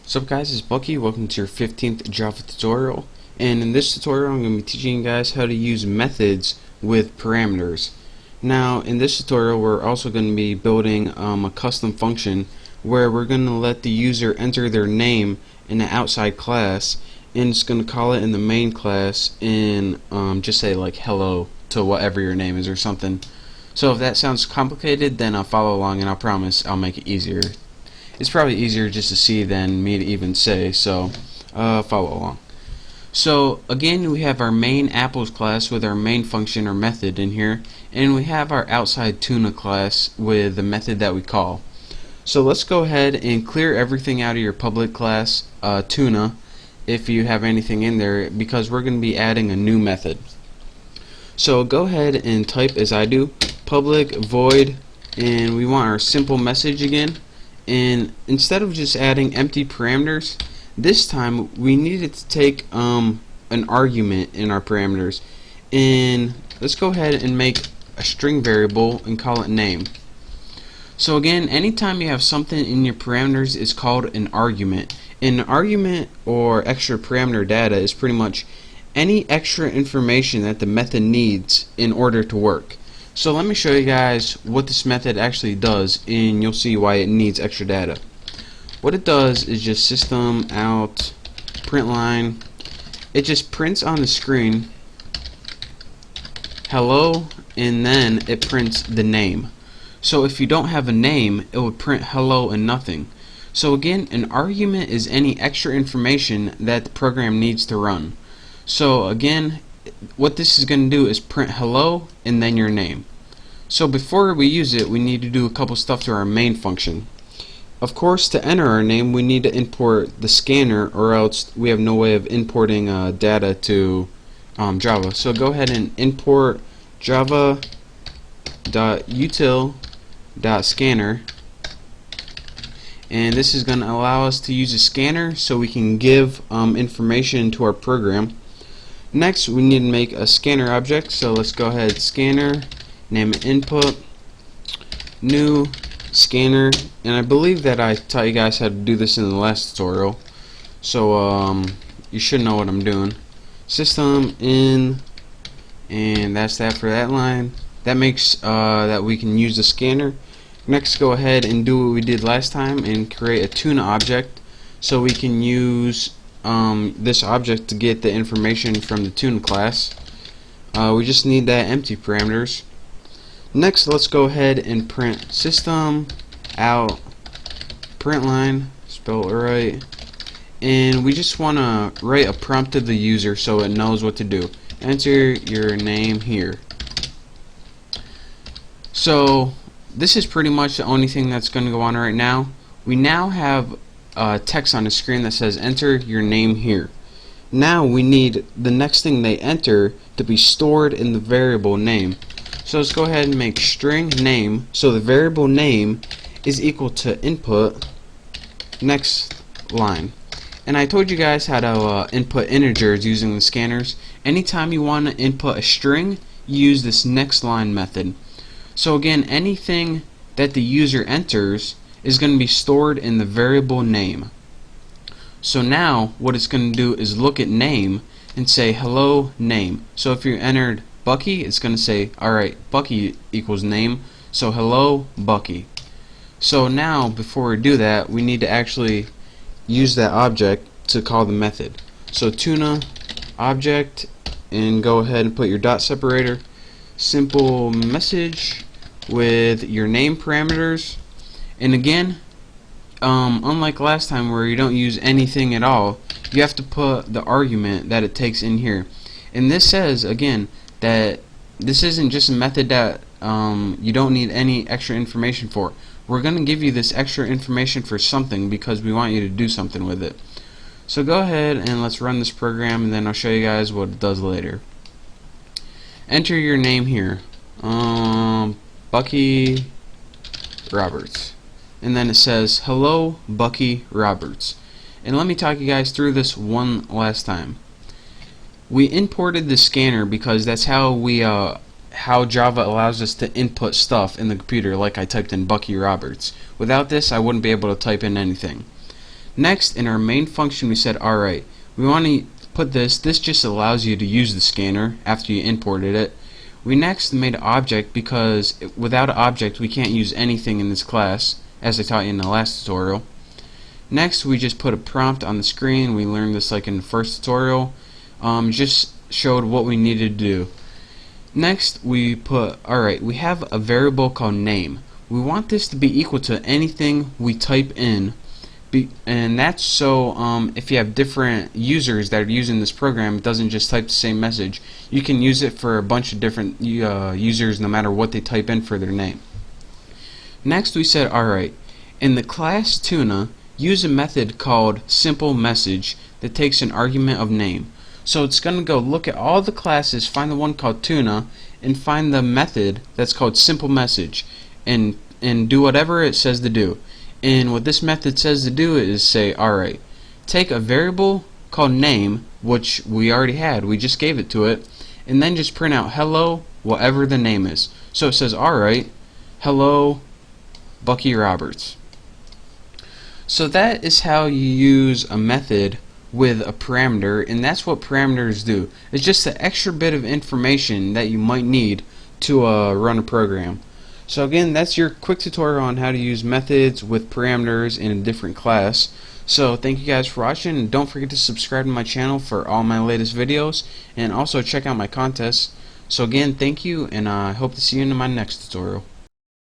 What's up guys, it's Bucky. Welcome to your 15th Java tutorial, and in this tutorial I'm going to be teaching you guys how to use methods with parameters. Now in this tutorial we're also going to be building a custom function where we're going to let the user enter their name in an outside class, and it's going to call it in the main class and just say like hello to whatever your name is or something. So if that sounds complicated, then I'll follow along and I promise I'll make it easier. It's probably easier just to see than me to even say, so follow along. So again, we have our main apples class with our main function or method in here, and we have our outside tuna class with the method that we call. So let's go ahead and clear everything out of your public class tuna if you have anything in there, because we're going to be adding a new method. So go ahead and type as I do, public void, and we want our simple message again. And instead of just adding empty parameters, this time we needed to take an argument in our parameters, and let's go ahead and make a string variable and call it name. So again, anytime you have something in your parameters, it's called an argument. An argument or extra parameter data is pretty much any extra information that the method needs in order to work. So let me show you guys what this method actually does, and you'll see why it needs extra data. What it does is just system out print line. It just prints on the screen hello, and then it prints the name. So if you don't have a name, it would print hello and nothing. So again, an argument is any extra information that the program needs to run. So again, what this is going to do is print hello and then your name. So before we use it, we need to do a couple stuff to our main function. Of course, to enter our name, we need to import the scanner, or else we have no way of importing data to Java. So go ahead and import java.util.scanner, and this is going to allow us to use a scanner so we can give information to our program. Next, we need to make a scanner object, so let's go ahead, scanner, name it input, new scanner, and I believe that I taught you guys how to do this in the last tutorial, so you should know what I'm doing. System in, and that's that for that line. That makes that we can use the scanner. Next, go ahead and do what we did last time and create a tuna object so we can use this object to get the information from the tuna class. We just need that empty parameters. Next, let's go ahead and print system out print line, spell it right, and we just want to write a prompt to the user so it knows what to do. Enter your name here. So this is pretty much the only thing that's going to go on right now. We now have text on the screen that says enter your name here. Now we need the next thing they enter to be stored in the variable name. So let's go ahead and make string name, so the variable name is equal to input next line. And I told you guys how to input integers using the scanners. Anytime you want to input a string, use this next line method. So again, anything that the user enters is going to be stored in the variable name. So now what it's going to do is look at name and say hello name. So if you entered Bucky, it's going to say alright, Bucky equals name, so hello Bucky. So now before we do that, we need to actually use that object to call the method. So tuna object, and go ahead and put your dot separator, simple message with your name parameters. And again, unlike last time where you don't use anything at all, you have to put the argument that it takes in here. And this says again that this isn't just a method that you don't need any extra information for. We're going to give you this extra information for something because we want you to do something with it. So go ahead and let's run this program, and then I'll show you guys what it does later. Enter your name here, Bucky Roberts, and then it says hello Bucky Roberts. And let me talk you guys through this one last time. We imported the scanner because that's how we how Java allows us to input stuff in the computer, like I typed in Bucky Roberts. Without this, I wouldn't be able to type in anything. Next, in our main function, we said, alright, we want to put this just allows you to use the scanner after you imported it. We next made an object because without an object we can't use anything in this class, as I taught you in the last tutorial. Next, we just put a prompt on the screen. We learned this like in the first tutorial. Just showed what we needed to do. Next, we put, alright, we have a variable called name. We want this to be equal to anything we type in. And that's so if you have different users that are using this program, it doesn't just type the same message. You can use it for a bunch of different users no matter what they type in for their name. Next, we said, alright, in the class tuna, use a method called simple message that takes an argument of name. So it's going to go look at all the classes, find the one called tuna, and find the method that's called simple message, and do whatever it says to do. And what this method says to do is say, alright, take a variable called name, which we already had, we just gave it to it, and then just print out hello, whatever the name is. So it says, alright, hello, Bucky Roberts. So that is how you use a method with a parameter, and that's what parameters do. It's just an extra bit of information that you might need to run a program. So again, that's your quick tutorial on how to use methods with parameters in a different class. So thank you guys for watching, and don't forget to subscribe to my channel for all my latest videos, and also check out my contests. So again, thank you, and I hope to see you in my next tutorial.